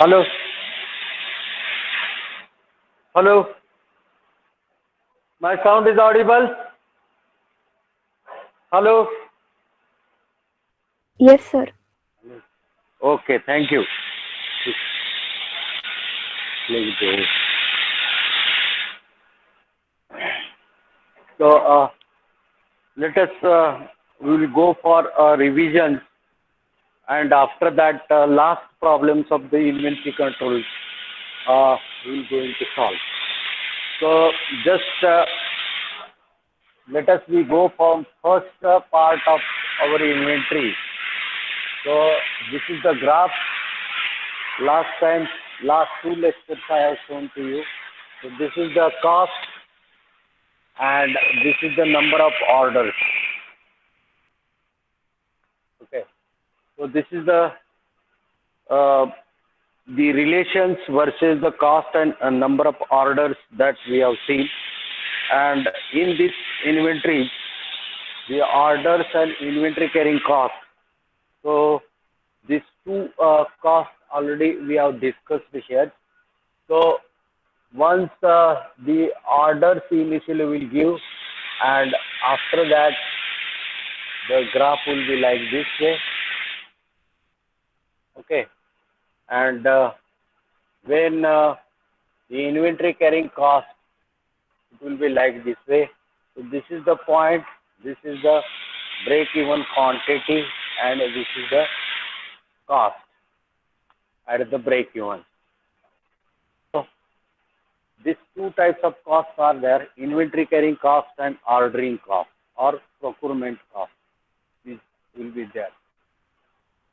Hello, hello. My sound is audible. Hello. Yes, sir. Okay, thank you. Let's go. So let us. We will go for revision, and after that, last problems of the inventory control. We will going to solve. So just let us we go from first part of our inventory. So this is the graph. Last time, last two lectures I have shown to you. So this is the cost and this is the number of orders. Okay. So this is uh, the relations versus the cost and number of orders that we have seen. And in this inventory, the orders and inventory carrying cost. So these two costs already we have discussed here. So once the orders initially will give, and after that the graph will be like this way. Okay. And when the inventory carrying cost, it will be like this way. So this is the point, this is the break even quantity, and this is the cost at the break even. So these two types of costs are there: inventory carrying cost and ordering cost or procurement cost. This will be there.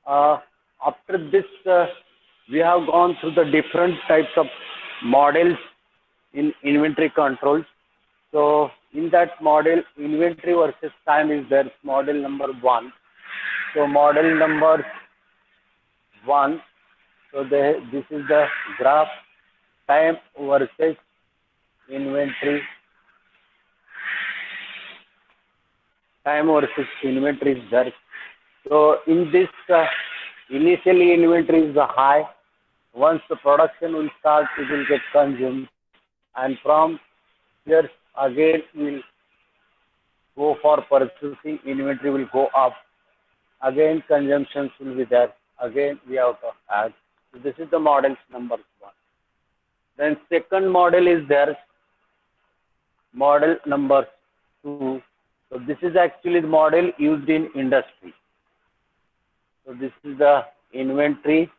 Uh, After this, we have gone through the different types of models in inventory controls. So in that model, inventory versus time is there, model number one. So model number one, so this is the graph, time versus inventory, time versus inventory is there. So in this, initially inventory is high. Once the production will start, it will get consumed, and from here again will go for purchasing. Inventory will go up. Again consumptions will be there. Again we have to add. So this is the models number one. Then second model is there. Model number two. So this is actually the model used in industry. So this is the inventory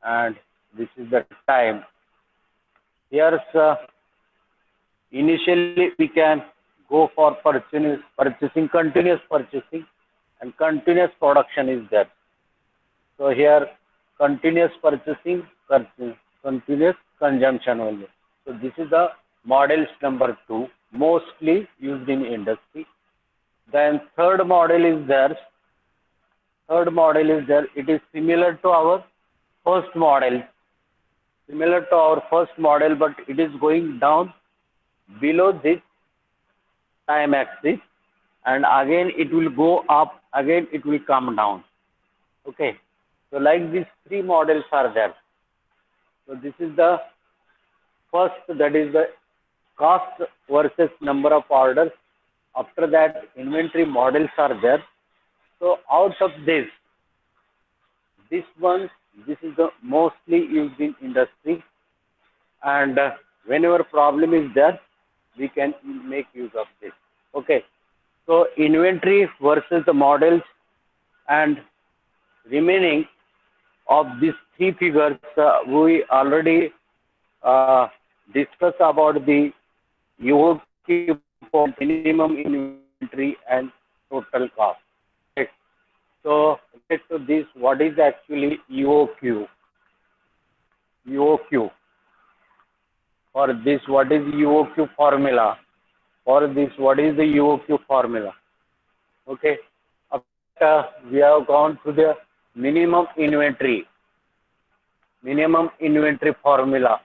and this is the time. Here's initially we can go for purchasing, continuous purchasing, and continuous production is there. So here continuous purchasing, continuous consumption only. So this is the models number two, mostly used in industry. Then third model is there. Third model is there. It is similar to our first model, but it is going down below this time axis, and again it will go up, again it will come down. Okay. So like these three models are there. So this is the first, that is the cost versus number of orders. After that, inventory models are there. So out of this one, this is the mostly used in industry, and whenever problem is there, we can make use of this. Okay. So inventory versus the models, and remaining of these three figures, we already discussed about the EOQ for minimum inventory and total cost. Right. So get to this, what is actually EOQ? EOQ. For this, what is EOQ formula? For this, what is the EOQ formula? Okay. We have gone to the minimum inventory formula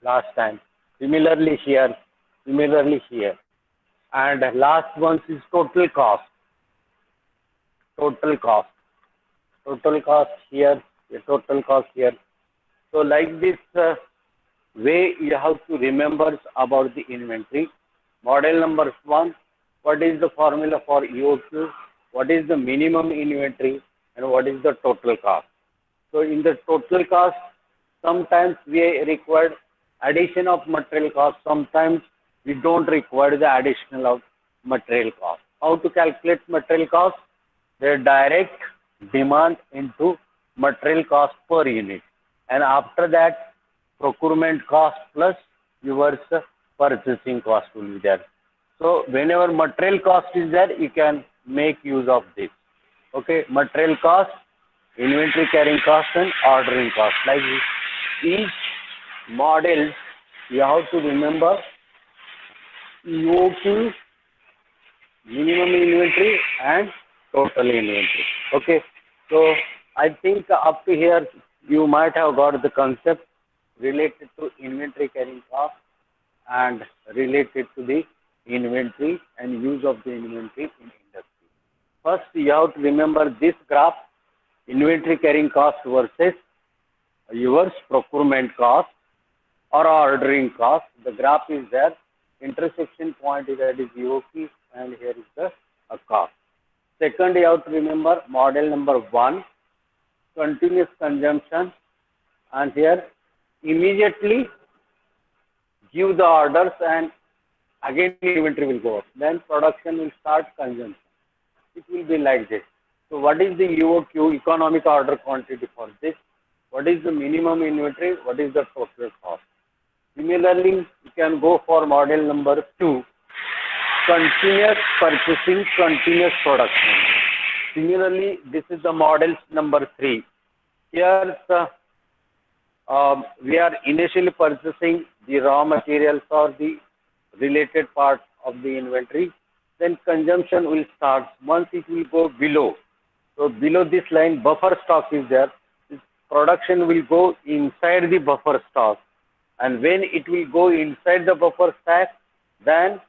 last time. Similarly here, and last one is total cost. Total cost here the total cost here. So like this way you have to remember about the inventory. Model number 1, what is the formula for EOQ, what is the minimum inventory, and what is the total cost. So in the total cost, sometimes we require addition of material cost, sometimes we don't require the additional of material cost. How to calculate material cost? The direct demand into material cost per unit, and after that procurement cost plus your purchasing cost will be there. So whenever material cost is there, you can make use of this. Okay, material cost, inventory carrying cost, and ordering cost. Like each model, you have to remember EOQ, minimum inventory, and total inventory. Okay, so I think up to here you might have got the concept related to inventory carrying cost and related to the inventory and use of the inventory in industry. First, you have to remember this graph, inventory carrying cost versus your procurement cost or ordering cost. The graph is there. Intersection point is that is EOQ, and here is the cost. Second, you have to remember model number 1, continuous consumption, and here immediately give the orders and again inventory will go up. Then production will start consumption. It will be like this. So what is the EOQ, economic order quantity for this? What is the minimum inventory? What is the total cost? Similarly, you can go for model number 2, continuous purchasing, continuous production. Similarly, this is the model number 3. Here we are initially purchasing the raw materials or the related part of the inventory. Then consumption will start once it will go below. So below this line, buffer stock is there. This production will go inside the buffer stock, and when it will go inside the buffer stock, then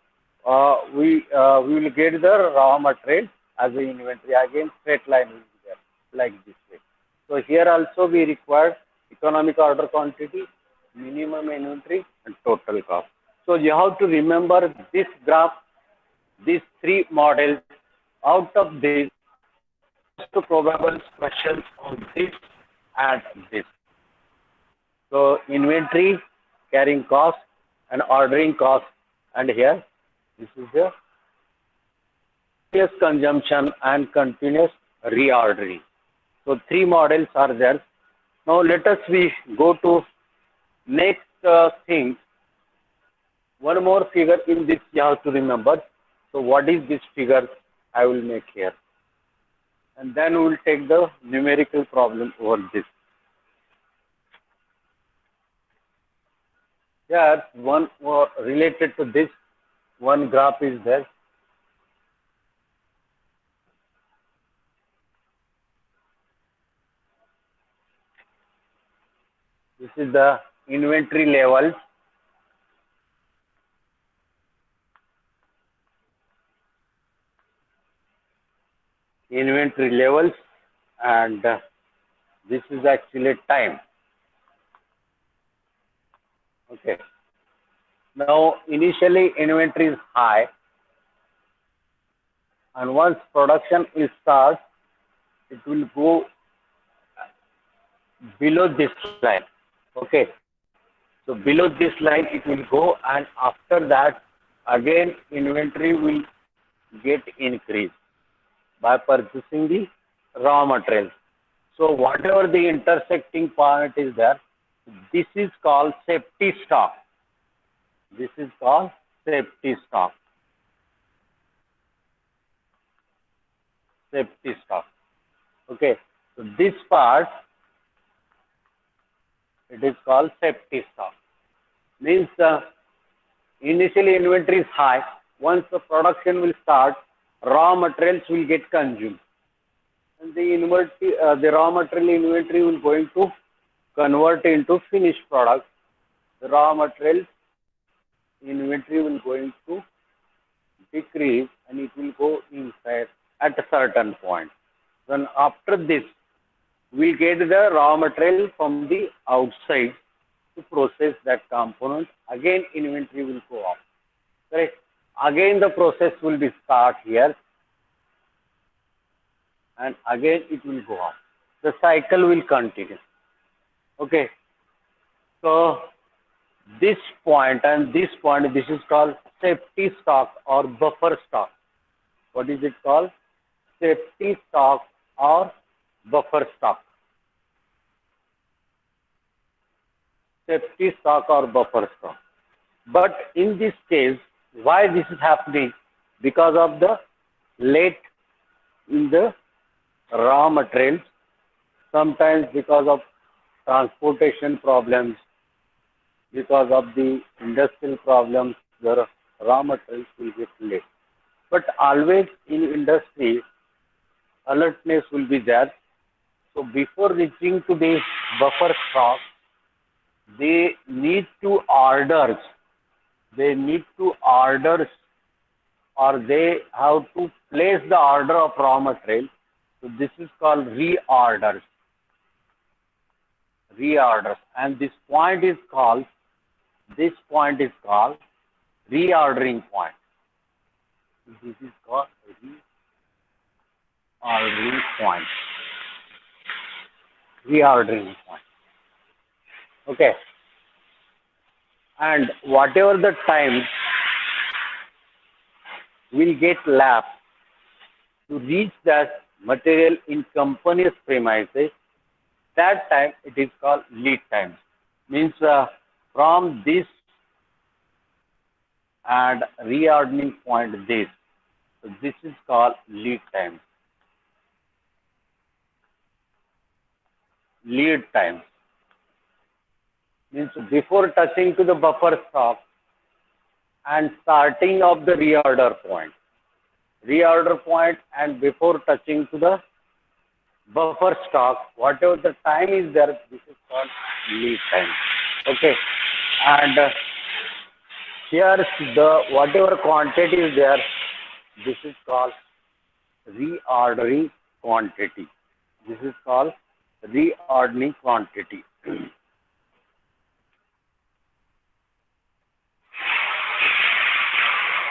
we will get the raw material as the inventory. Again, straight line will be there like this way. So here also we require economic order quantity, minimum inventory, and total cost. So you have to remember this graph, these 3 models. Out of this, most probable questions on this and this. So inventory, carrying cost, and ordering cost, and here this is the continuous consumption and continuous reordering. So 3 models are there. Now let us go to next thing. One more figure in this you have to remember. So what is this figure I will make here? And then we will take the numerical problem over this. Here, one related to this, one graph is there. This is the inventory levels. Inventory levels, and this is actually time. Okay. Now, initially inventory is high, and once production is starts, it will go below this line. Okay. So below this line it will go, and after that again inventory will get increased by purchasing the raw materials. So whatever the intersecting point is there, this is called safety stock. This is called safety stock. Safety stock. Okay. So this part, it is called safety stock. Means initially inventory is high. Once the production will start, raw materials will get consumed, and the raw material inventory will going to convert into finished product. The raw materials inventory will going to decrease, and it will go inside at a certain point. Then after this, we'll get the raw material from the outside to process that component. Again, inventory will go up. Correct? Again, the process will be start here, and again it will go up. The cycle will continue. Okay. So this point and this point, this is called safety stock or buffer stock. What is it called? Safety stock or buffer stock. Safety stock or buffer stock. But in this case, why this is happening? Because of the late in the raw materials, sometimes because of transportation problems, because of the industrial problems, the raw materials will get late. But always in industry, alertness will be there. So before reaching to the buffer stock, they need to orders. They need to orders, or they have to place the order of raw material. So this is called reorders. Reorders. And this point is called reordering point. This is called reordering point. Reordering point. Okay. And whatever the time will get lapsed to reach that material in company's premises, that time it is called lead time. Means from this and reordering point this. So this is called lead time. Lead time means before touching to the buffer stock and starting of the reorder point. Reorder point and before touching to the buffer stock, whatever the time is there, this is called lead time. Okay. And here the whatever quantity is there, this is called reordering quantity. This is called reordering quantity.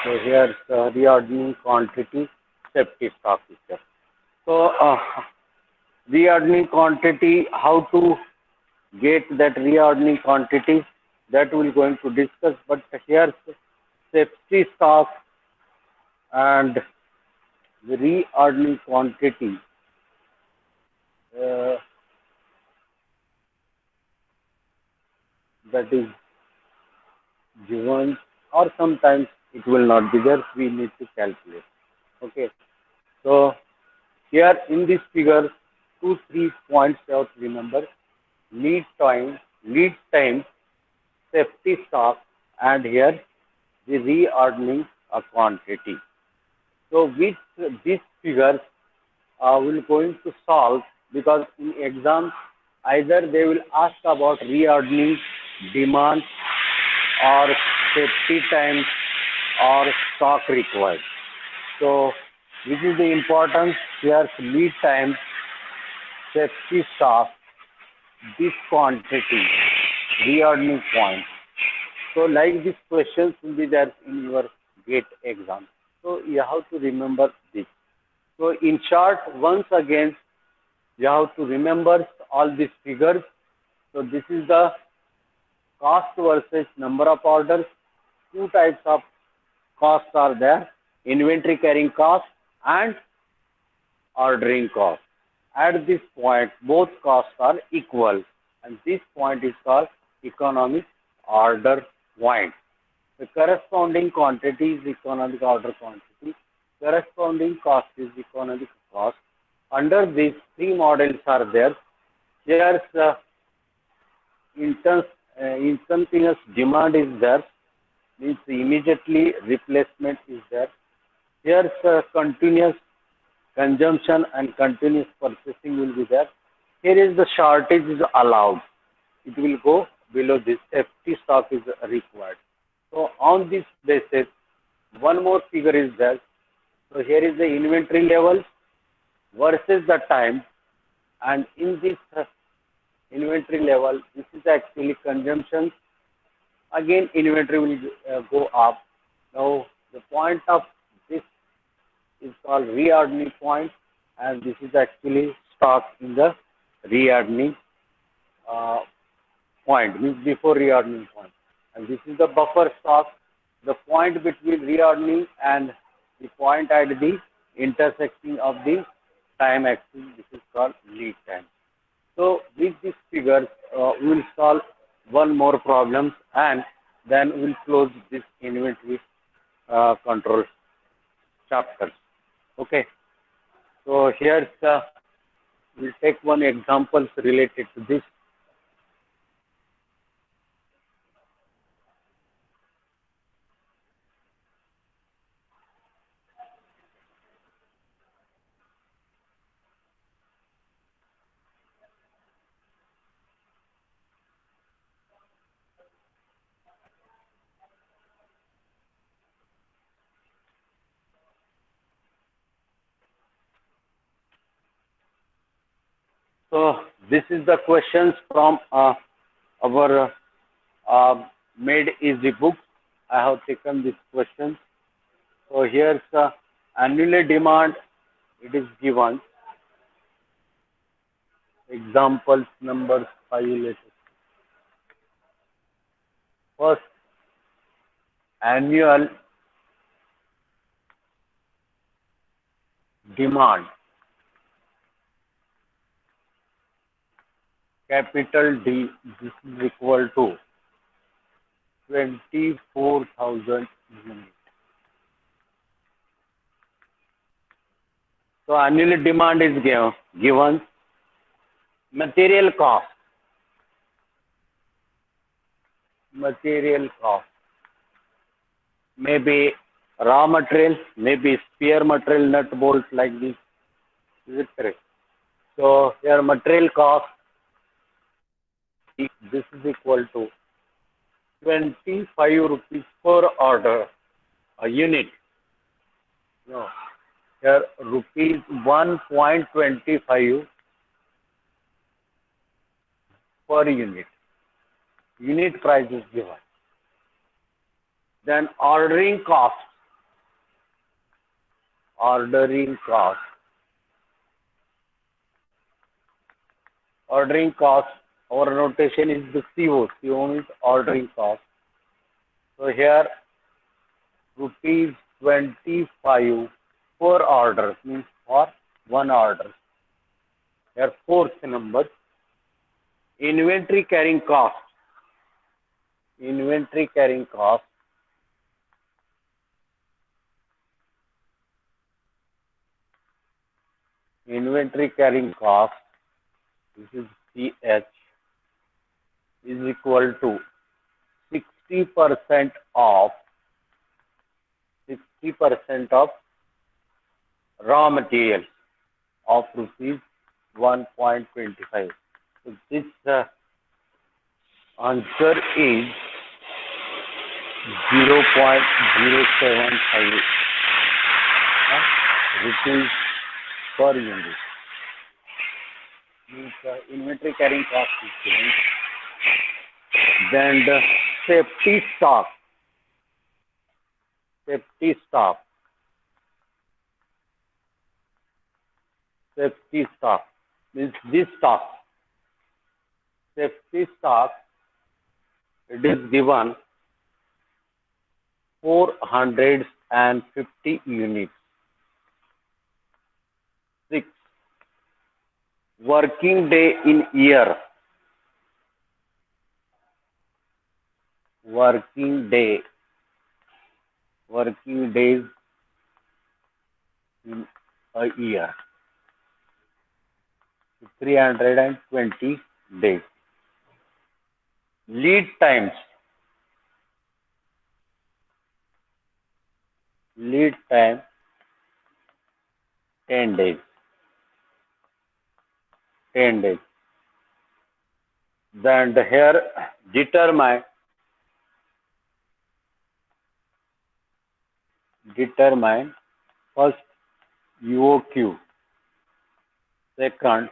So here reordering quantity, safety stock is there. So reordering quantity, how to get that reordering quantity, that we're going to discuss. But here safety stock and the reordering quantity. That is given, or sometimes it will not be there. We need to calculate. Okay. So here in this figure, 2-3 points you have to remember: lead time, safety stock, and here the reordering quantity. So with these figures, we're going to solve, because in exams either they will ask about reordering, demand, or safety time, or stock required. So this is the importance. Here's lead time, safety stock, this quantity, reordering point. So like these questions will be there in your GATE exam. So you have to remember this. So in short, once again, you have to remember all these figures. So this is the cost versus number of orders. Two types of costs are there: inventory carrying cost and ordering cost. At this point, both costs are equal, and this point is called economic order point. The corresponding quantity is economic order quantity. Corresponding cost is economic cost. Under these three models are there. Here's instantaneous demand is there, means immediately replacement is there. Here's continuous consumption and continuous purchasing will be there. Here is the shortage is allowed. It will go below this. Safety stock is required. So on this basis, one more figure is there. So here is the inventory levels versus the time, and in this inventory level, this is actually consumption. Again, inventory will go up. Now, the point of this is called reordering point, and this is actually stock in the reordering uh, point, means before reordering point. And this is the buffer stock, the point between reordering and the point at the intersection of the time axis. This is called lead time. So with these figures, we will solve one more problem, and then we will close this inventory control chapter. Okay. So here's we'll take one examples related to this. So this is the questions from our Made Easy book. I have taken this question. So here's annual demand. It is given. Examples numbers 5 later. First, annual demand, capital D, this is equal to 24,000 units. So annual demand is given. Material cost. Material cost. Maybe raw material, maybe spare material, nut bolts like this. Is it correct? So your material cost, this is equal to 25 rupees per order, a unit. No, here rupees 1.25 per unit. Unit price is given. Then ordering cost. Ordering cost. Ordering cost, our notation is the CO. CO means ordering cost. So here rupees 25 per order means for one order. Here fourth number. Inventory carrying cost. Inventory carrying cost. Inventory carrying cost, this is CH, is equal to 60% of 60% of raw material of rupees 1.25. So this answer is 0.075 rupees per unit. Means inventory carrying cost is given. Then the safety stock. Safety stock. Safety stock means this stock. Safety stock, it is given 450 units. 6. Working day in year. Working days in a year. 320 days. Lead times. Lead time 10 days. 10 days. Then here determine first UOQ, second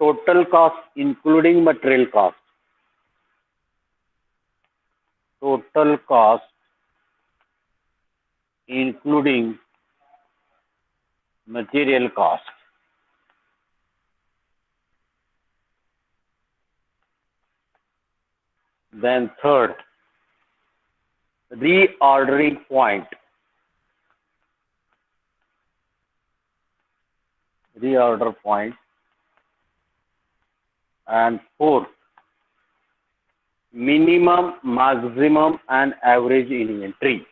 total cost including material cost. Total cost including material cost. Then third, reordering point. Reorder point. And fourth, minimum, maximum, and average inventory.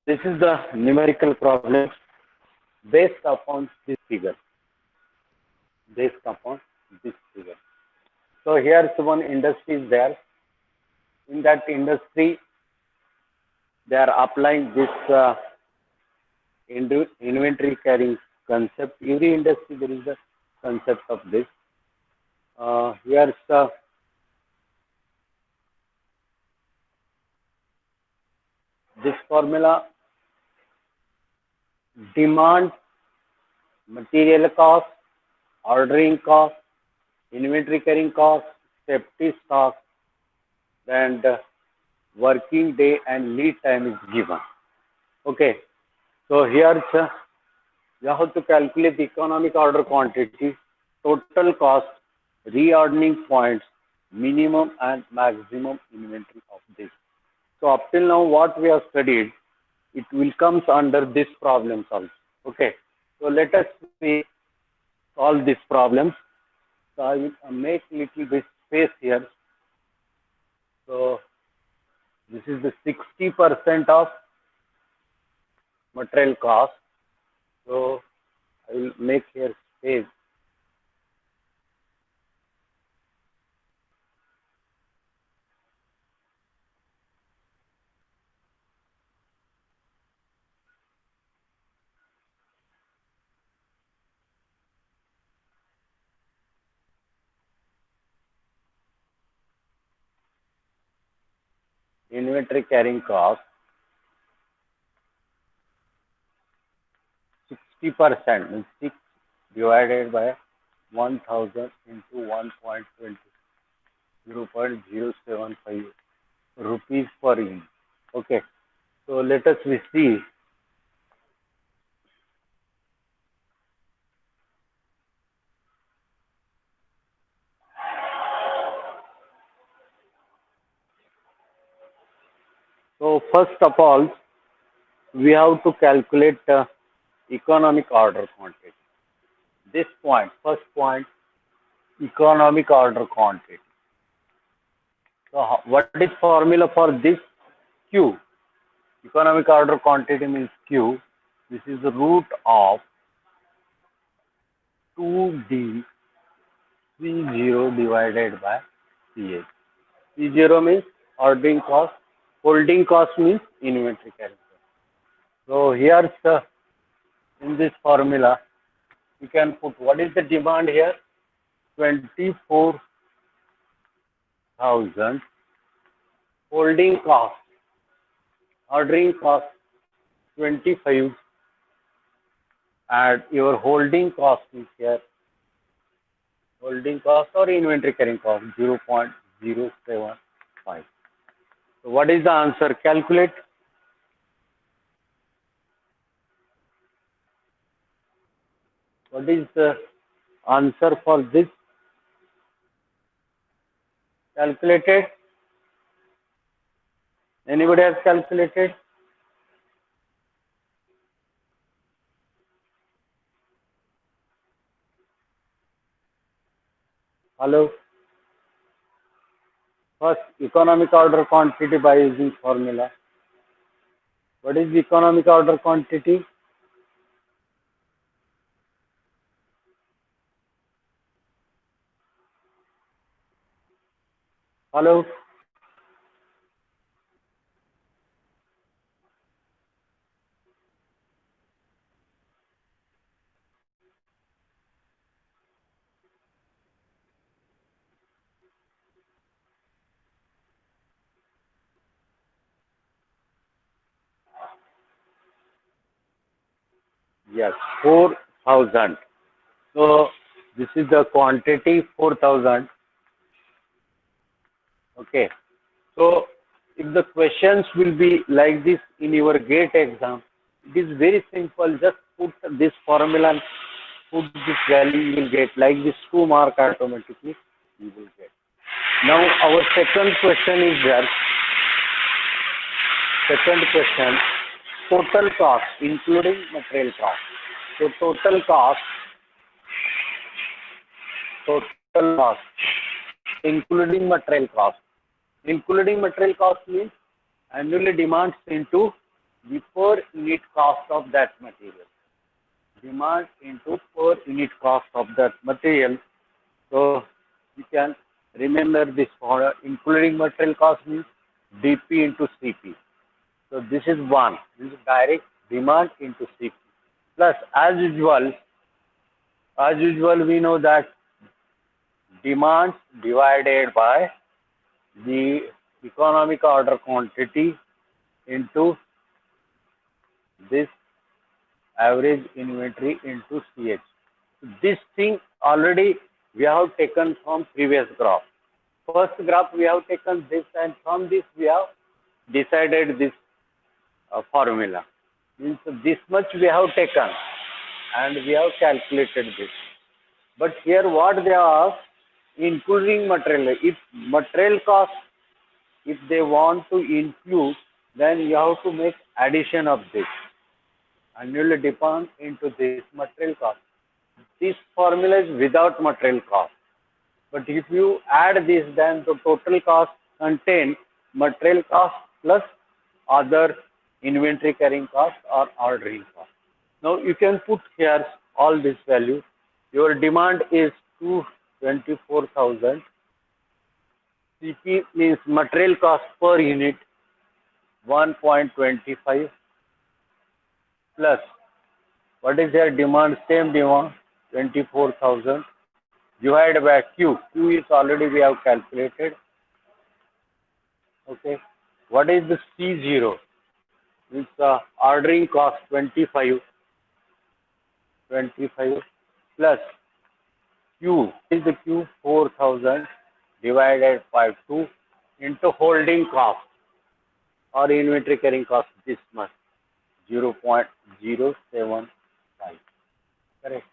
This is the numerical problem based upon this figure. Based upon this figure. So here's one industry is there. In that industry, they are applying this inventory carrying concept. Every industry there is a concept of this. Here's this formula: demand, material cost, ordering cost, inventory carrying cost, safety stock, and working day and lead time is given. Okay, so here you have to calculate the economic order quantity, total cost, reordering points, minimum and maximum inventory of this. So up till now what we have studied, it will comes under this problems also. Okay, so let us see solve these problems. So I will make little bit space here. So this is the 60% of material cost. So I will make here space. Inventory carrying cost 60% means 6 divided by 1000 into 1.20, 0.075 rupees per unit. Okay, so let us we see. So first of all, we have to calculate economic order quantity. This point, first point, economic order quantity. So what is formula for this? Q. Economic order quantity means Q. This is the root of 2D C0 divided by CH. C0 means ordering cost. Holding cost means inventory carrying cost. So here's in this formula, we can put what is the demand here? 24,000. Holding cost, ordering cost 25, and your holding cost is here. Holding cost or inventory carrying cost 0.075. So what is the answer? Calculate. What is the answer for this? Calculated? Anybody has calculated? Hello? First, economic order quantity by using formula. What is the economic order quantity? Hello? Yes, 4,000. So this is the quantity 4,000. Okay. So if the questions will be like this in your GATE exam, it is very simple. Just put this formula and put this value, you will get like this 2 mark automatically you will get. Now our second question is there. Second question, total cost including material cost. So total cost including material cost. Including material cost means annually demands into the per unit cost of that material. Demand into per unit cost of that material. So you can remember this for including material cost means DP into CP. So this is one. This is direct demand into CP. Plus, as usual, we know that demand divided by the economic order quantity into this average inventory into CH. This thing already we have taken from previous graph. First graph we have taken this, and from this we have decided this formula. Means this much we have taken and we have calculated this. But here what they are including material. If material cost, if they want to include, then you have to make addition of this. Annually depend into this material cost. This formula is without material cost. But if you add this, then the total cost contains material cost plus other inventory carrying cost or ordering cost. Now you can put here all this value. Your demand is 224,000. CP means material cost per unit 1.25 plus what is their demand? Same demand 24,000 divided by Q. Q is already we have calculated. Okay. What is the C0? It's ordering cost 25 plus Q is the Q 4,000 divided by 2 into holding cost or inventory carrying cost this much 0.075. Correct.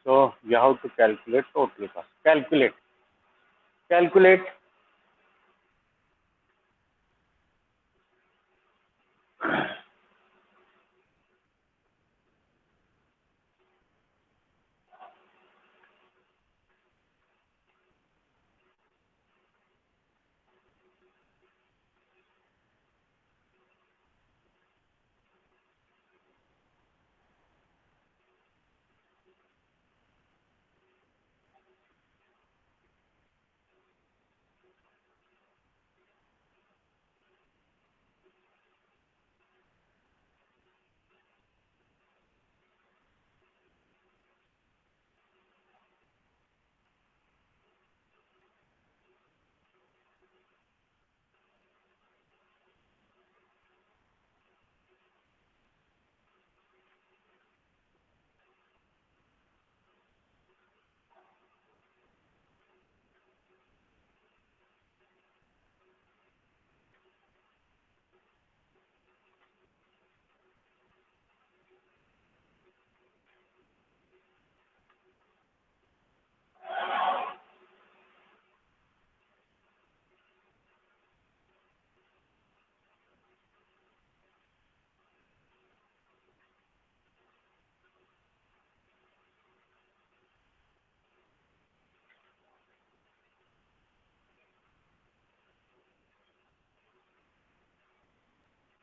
So you have to calculate total cost. Calculate.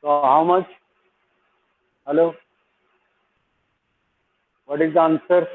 So how much? Hello? What is the answer?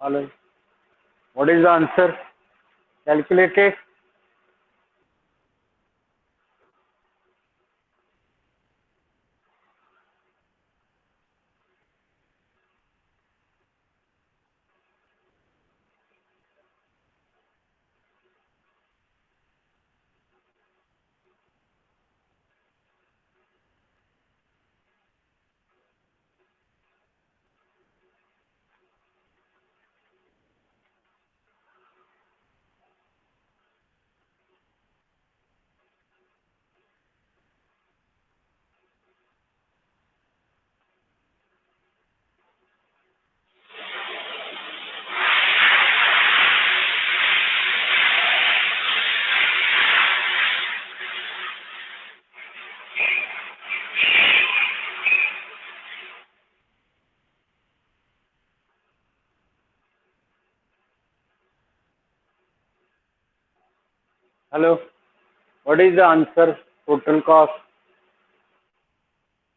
Hello. What is the answer? Calculate it. Hello. What is the answer? Total cost.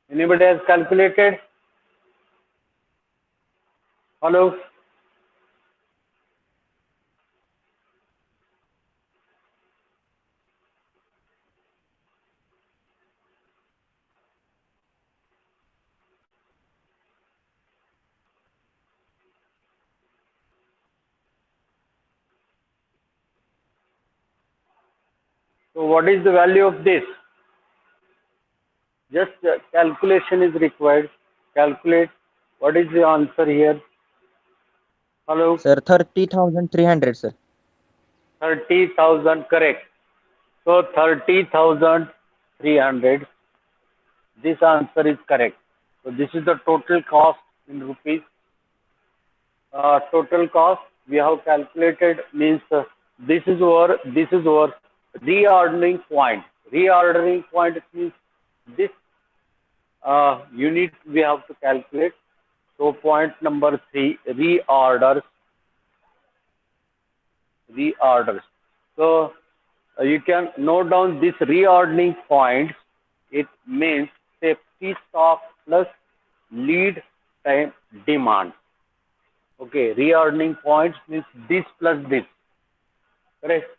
Anybody has calculated? Hello. So what is the value of this? Just calculation is required. Calculate. What is the answer here? Hello. Sir, 30,300, sir. 30,000, correct. So 30,300. This answer is correct. So this is the total cost in rupees. Total cost we have calculated means this is our reordering point. Reordering point means this unit we have to calculate. So point number 3, reorders. So you can note down this reordering points. It means safety stock plus lead time demand. Okay, reordering points means this plus this. Correct.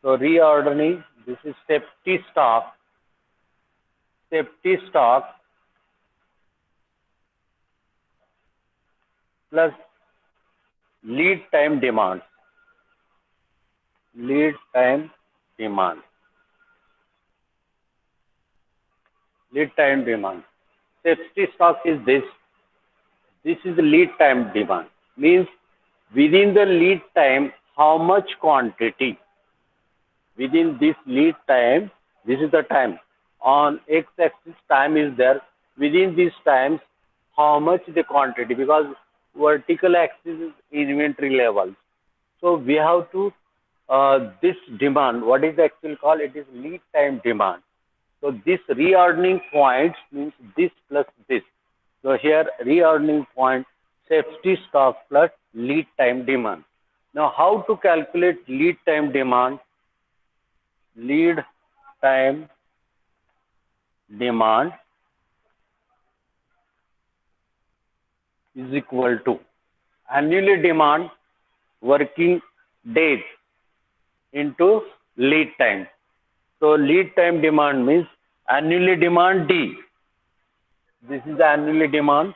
So reordering, this is safety stock plus lead time demand. Lead time demand. Lead time demand. Safety stock is this. This is the lead time demand. Means within the lead time, how much quantity? Within this lead time, this is the time. On x-axis, time is there. Within these times, how much the quantity? Because vertical axis is inventory levels. So we have to this demand. What is the actual call? It is lead time demand. So this reordering points means this plus this. So here reordering point safety stock plus lead time demand. Now how to calculate lead time demand? Lead time demand is equal to annually demand working days into lead time. So lead time demand means annually demand D. This is the annually demand.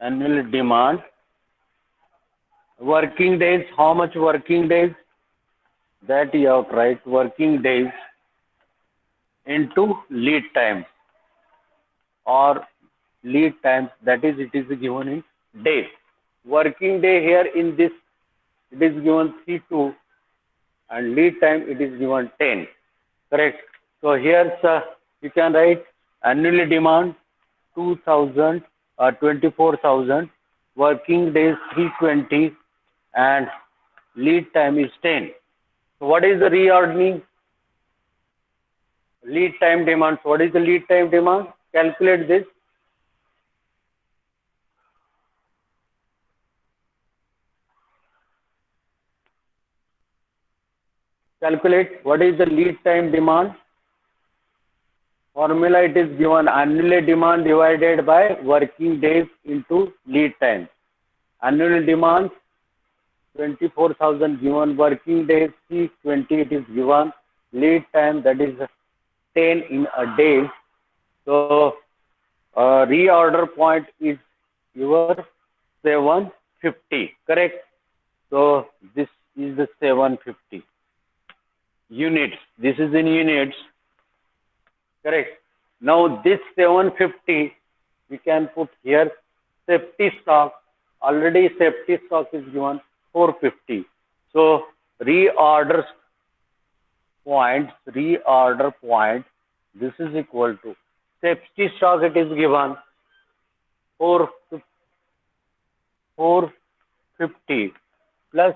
Annual demand. Working days, how much working days? That you have to write working days into lead time or lead times, that is it is given in days. Working day here in this it is given 3 2 and lead time it is given 10. Correct. So here you can write annually demand 2000 or 24,000, working days 320 and lead time is 10. So what is the reordering? Lead time demand. So what is the lead time demand? Calculate this. Calculate what is the lead time demand. Formula it is given annual demand divided by working days into lead time. Annual demand 24,000 given working days, 20 it is given lead time, that is 10 in a day. So reorder point is your 750, correct? So this is the 750 units. This is in units, correct? Now this 750 we can put here safety stock. Already safety stock is given 450. So reorder point, this is equal to safety stock, it is given 450 plus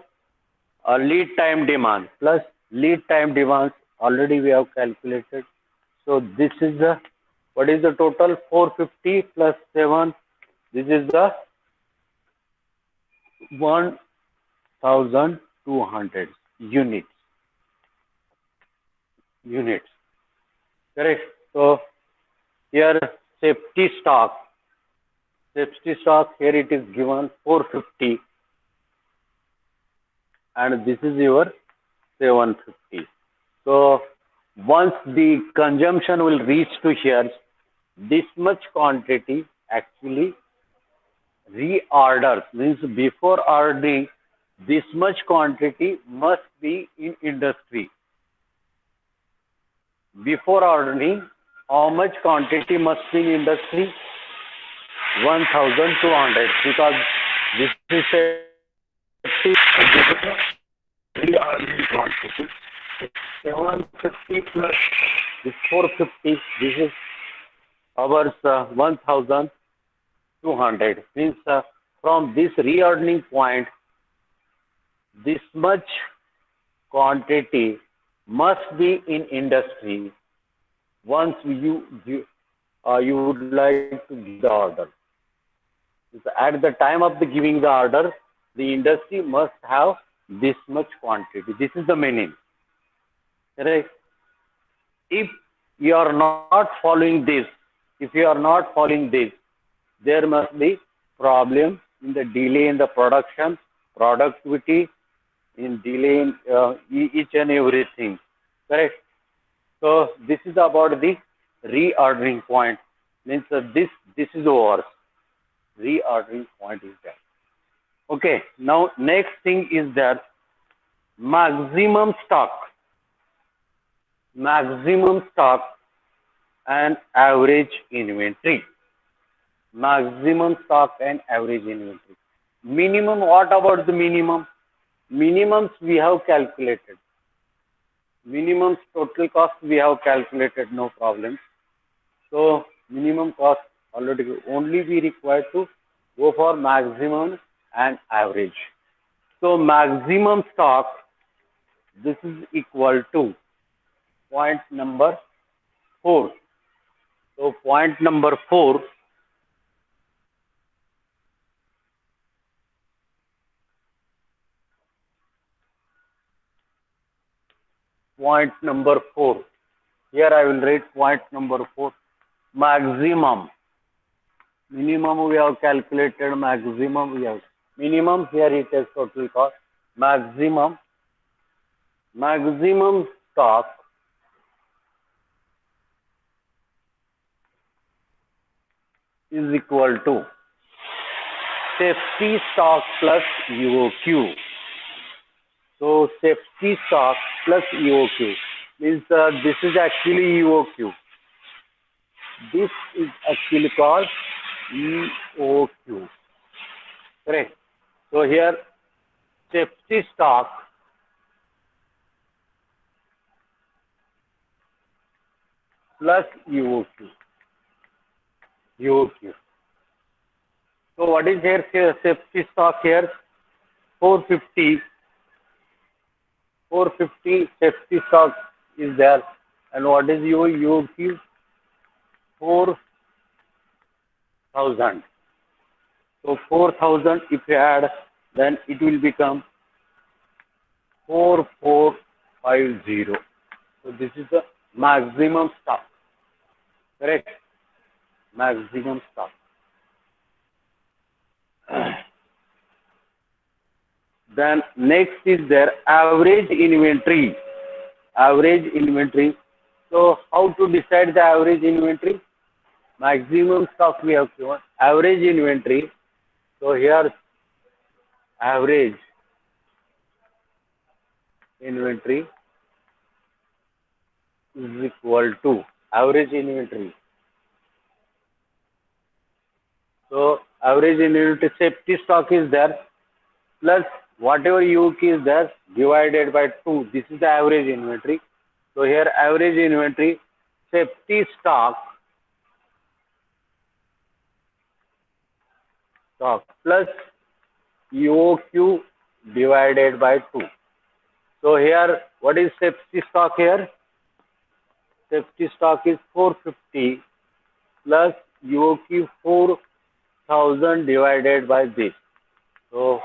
lead time demand, plus lead time demands already we have calculated. So this is the, what is the total? 450 plus 7, this is the 1200 units, correct? So here safety stock here it is given 450 and this is your 750. So once the consumption will reach to here, this much quantity actually reorders, means before ordering this much quantity must be in industry. Before ordering, how much quantity must be in industry? 1200, because this is reordering quantity. 750 plus this 450, this is ours 1200, means from this reordering point this much quantity must be in industry once you would like to give the order. At the time of the giving the order, the industry must have this much quantity. This is the meaning. Right? If you are not following this, there must be problem in the delay in the production, productivity, in delay in each and everything. Correct? So this is about the reordering point. Means this is over. Reordering point is there. Okay. Now next thing is that maximum stock and average inventory. Maximum stock and average inventory. Minimum, what about the minimum? Minimums we have calculated. Minimum total cost we have calculated, no problem. So minimum cost already, only we require to go for maximum and average. So maximum stock, this is equal to point number 4. So point number 4, here I will write point number 4. Maximum. Minimum we have calculated, maximum we have. Minimum here it is total cost. Maximum stock is equal to safety stock plus EOQ. So safety stock plus EOQ means this is actually EOQ. This is actually called EOQ. Correct. So here safety stock plus EOQ. So what is here safety stock here? 450 safety stock is there. And what is your EOQ? 4,000. So 4,000 if you add, then it will become 4450. So this is the maximum stock. correct? Maximum stock. Then next is their average inventory. Average inventory. So how to decide the average inventory? Maximum stock we have given. Average inventory. So here average inventory is equal to average inventory. So average inventory safety stock is there plus whatever UK is there divided by 2. This is the average inventory. So here average inventory safety stock plus EOQ divided by 2. So here what is safety stock here? Safety stock is 450 plus EOQ 4000 divided by this. So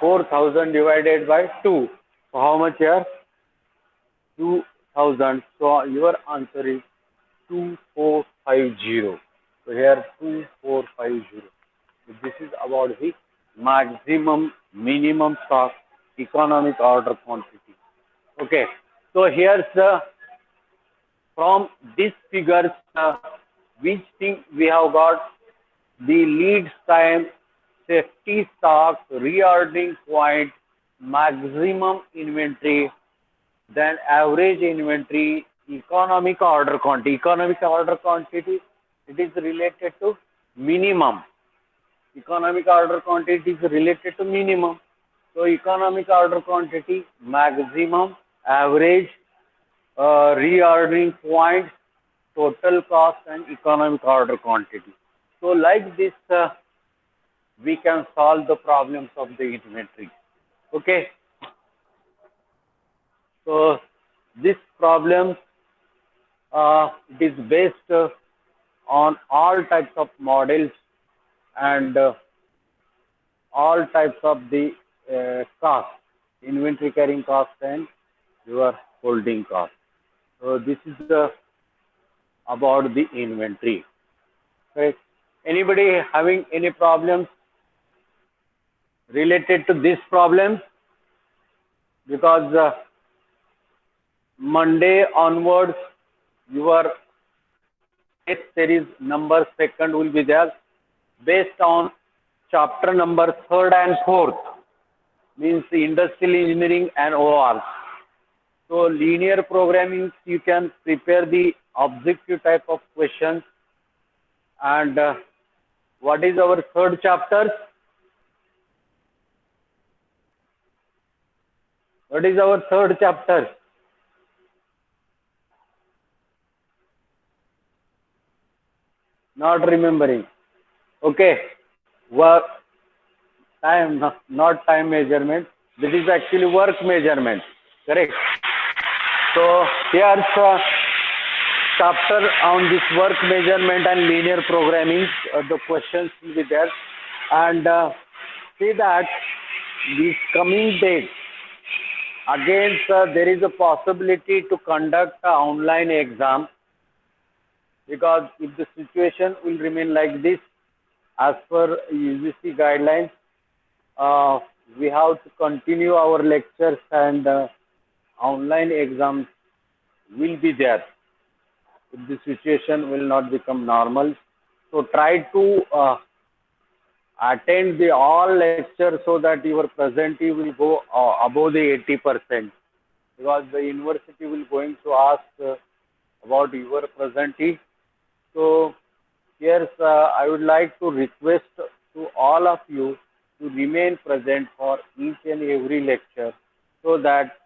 4000 divided by 2. So how much here? 2000. So your answer is 2450. So here 2450. So this is about the maximum minimum stock economic order quantity. Okay. So here's the from these figures which thing we have got the lead time, safety stock, reordering point, maximum inventory, then average inventory, economic order quantity. Economic order quantity, it is related to minimum. Economic order quantity is related to minimum. So economic order quantity, maximum, average, reordering point, total cost, and economic order quantity. So like this, we can solve the problems of the inventory. Okay. So this problem it is based on all types of models and all types of the cost, inventory carrying cost and your holding cost. So this is about the inventory. Right? Anybody having any problems related to this problem? Because Monday onwards, your test series number second will be there based on chapter number third and fourth, means the industrial engineering and OR. So linear programming, you can prepare the objective type of questions. And what is our third chapter? What is our third chapter? Not remembering. Okay. Work time, not time measurement. This is actually work measurement. Correct. So here's a chapter on this work measurement and linear programming. The questions will be there. And see that this coming date, again, there is a possibility to conduct an online exam, because if the situation will remain like this, as per UGC guidelines, we have to continue our lectures and online exams will be there if the situation will not become normal. So try to attend the all lectures so that your presentee will go above the 80%, because the university will going to ask about your presentee. So here I would like to request to all of you to remain present for each and every lecture, so that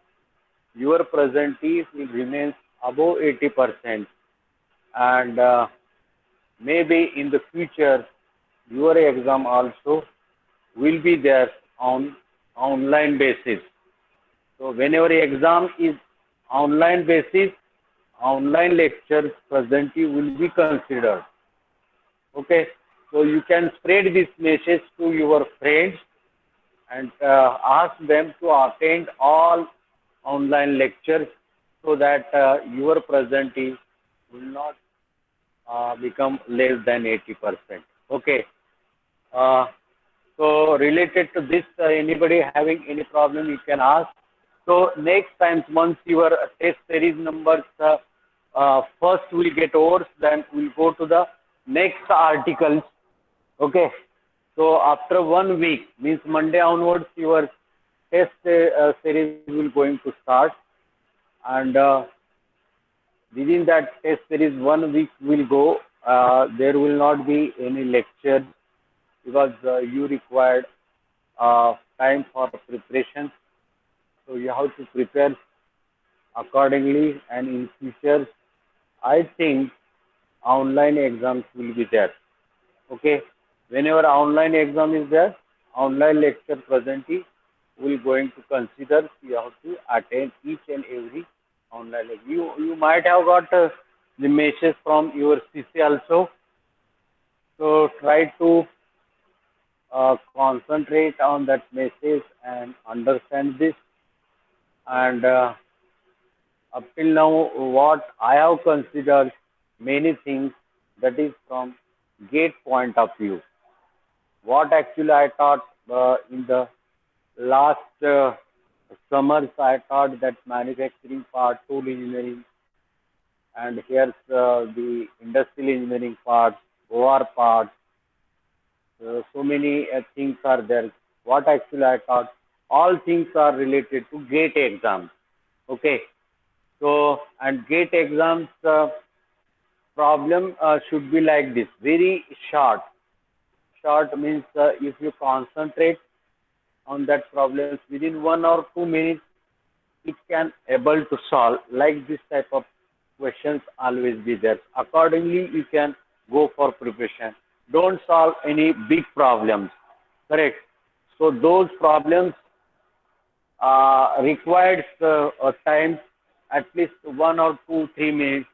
your presentee will remain above 80%, and maybe in the future your exam also will be there on online basis. So whenever exam is online basis, online lectures presently will be considered. Okay, so you can spread this message to your friends and ask them to attend all online lectures, so that your presentee will not become less than 80%. Okay. Uh, so related to this, anybody having any problem, you can ask. So next time, once your test series numbers first will get over, then we'll go to the next articles. Okay. So after 1 week, means Monday onwards, your test series will going to start, and within that test series, 1 week will go. There will not be any lecture because you required time for preparation. So you have to prepare accordingly, and in future, I think online exams will be there. Okay, whenever online exam is there, online lecture presently will going to consider you have to attend each and every online lecture. You might have got the message from your CC also. So try to concentrate on that message and understand this. And up till now, what I have considered many things, that is from gate point of view. What actually I thought in the last summers, I thought that manufacturing part, tool engineering, and here's the industrial engineering part, OR part. So many things are there. What actually I thought, all things are related to gate exams. Okay. So, and gate exams problem should be like this, very short. Short means if you concentrate on that problem within 1 or 2 minutes, it can able to solve. Like this type of questions always be there. Accordingly, you can go for preparation. Don't solve any big problems. Correct. So those problems requires a time at least 1 or 2, 3 minutes.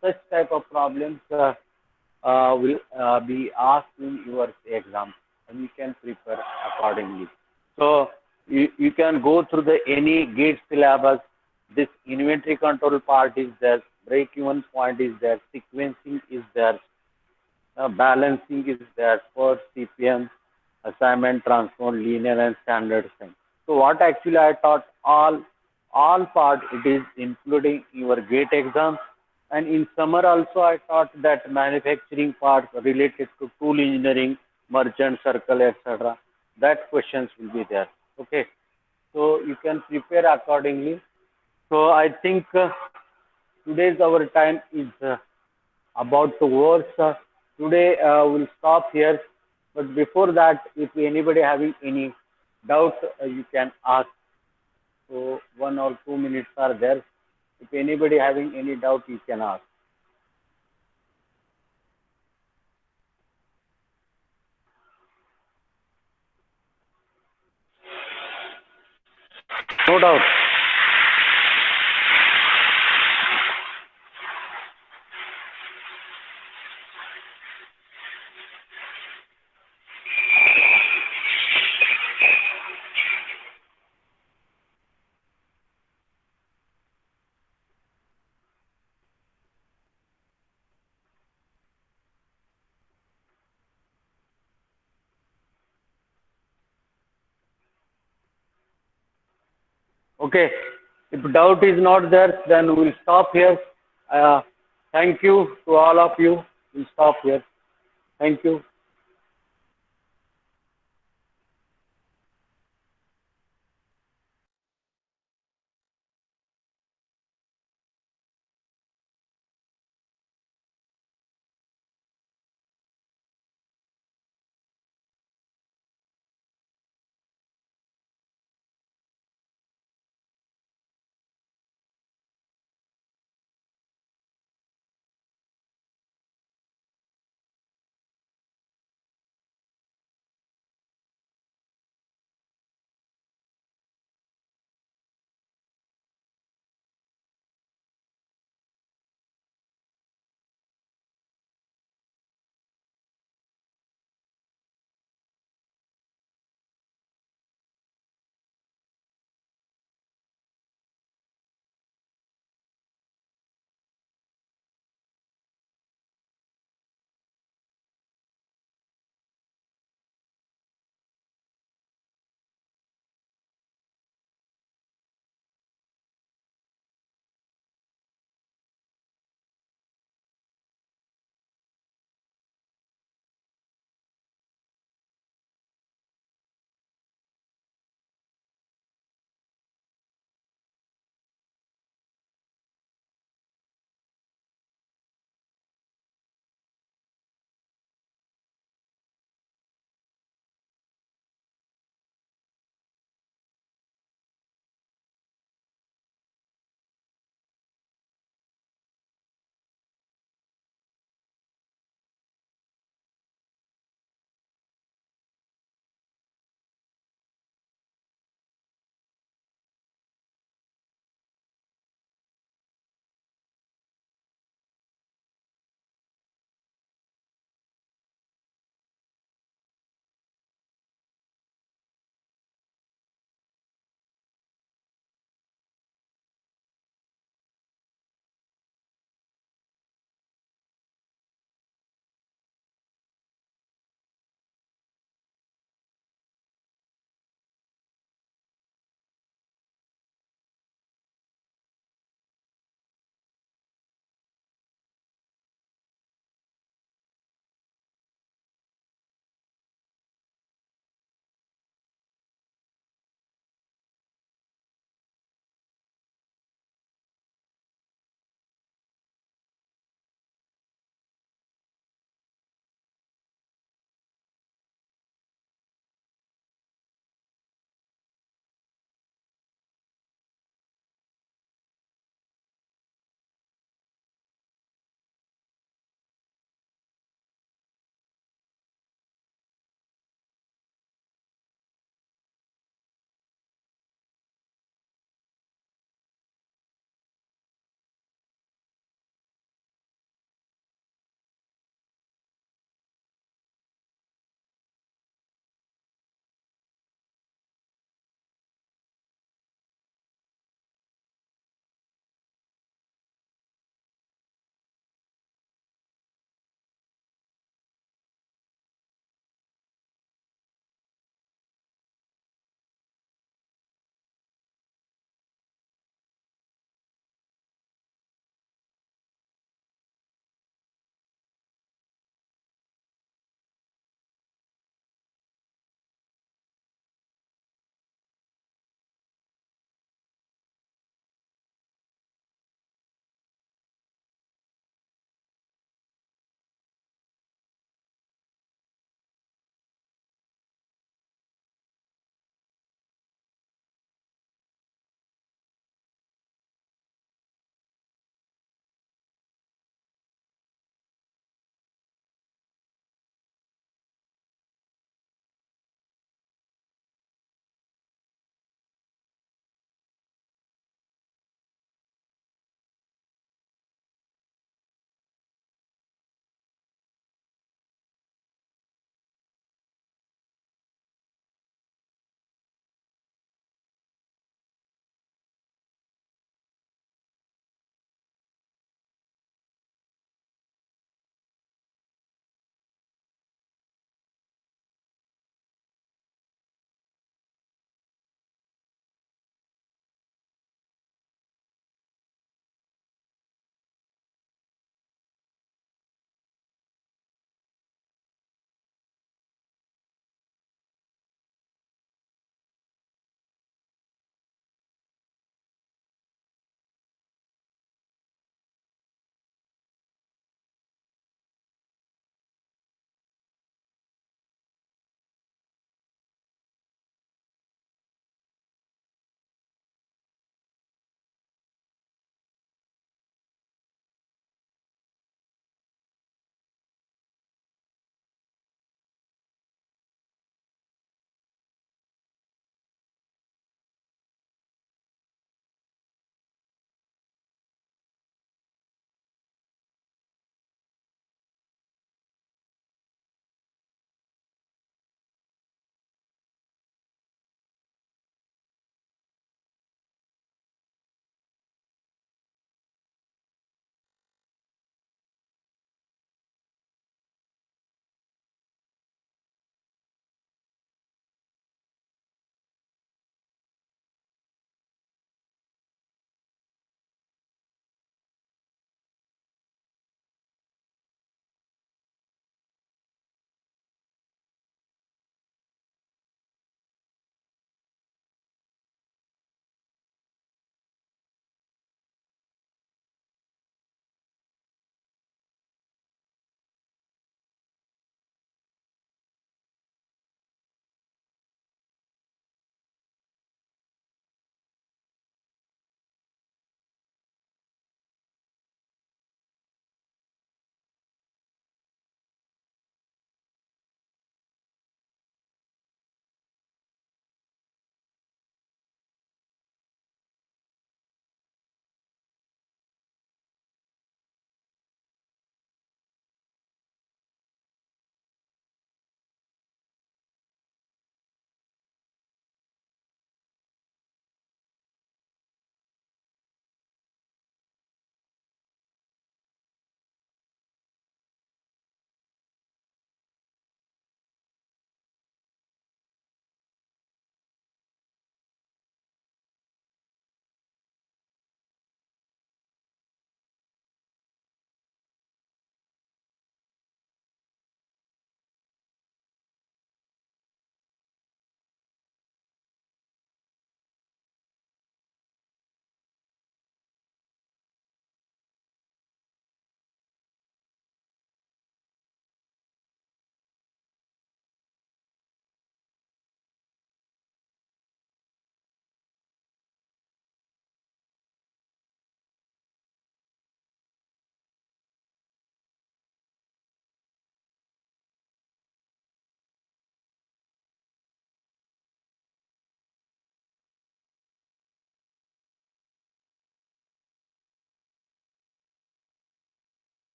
Such type of problems will be asked in your exam, and you can prepare accordingly. So you can go through the any gate syllabus. This inventory control part is there, break-even point is there, sequencing is there, balancing is there, for CPM, assignment, transport, linear and standard thing. So what actually I thought, all part it is including your gate exam. And in summer also I thought that manufacturing part related to tool engineering, merchant circle, etc. That questions will be there. Okay. So you can prepare accordingly. So I think today's our time is about to work. Today we'll stop here. But before that, if anybody having any doubt, you can ask. So 1 or 2 minutes are there. If anybody having any doubt, you can ask. No doubt. Okay. If doubt is not there, then we'll stop here. Uh, Thank you to all of you. We'll stop here. Thank you.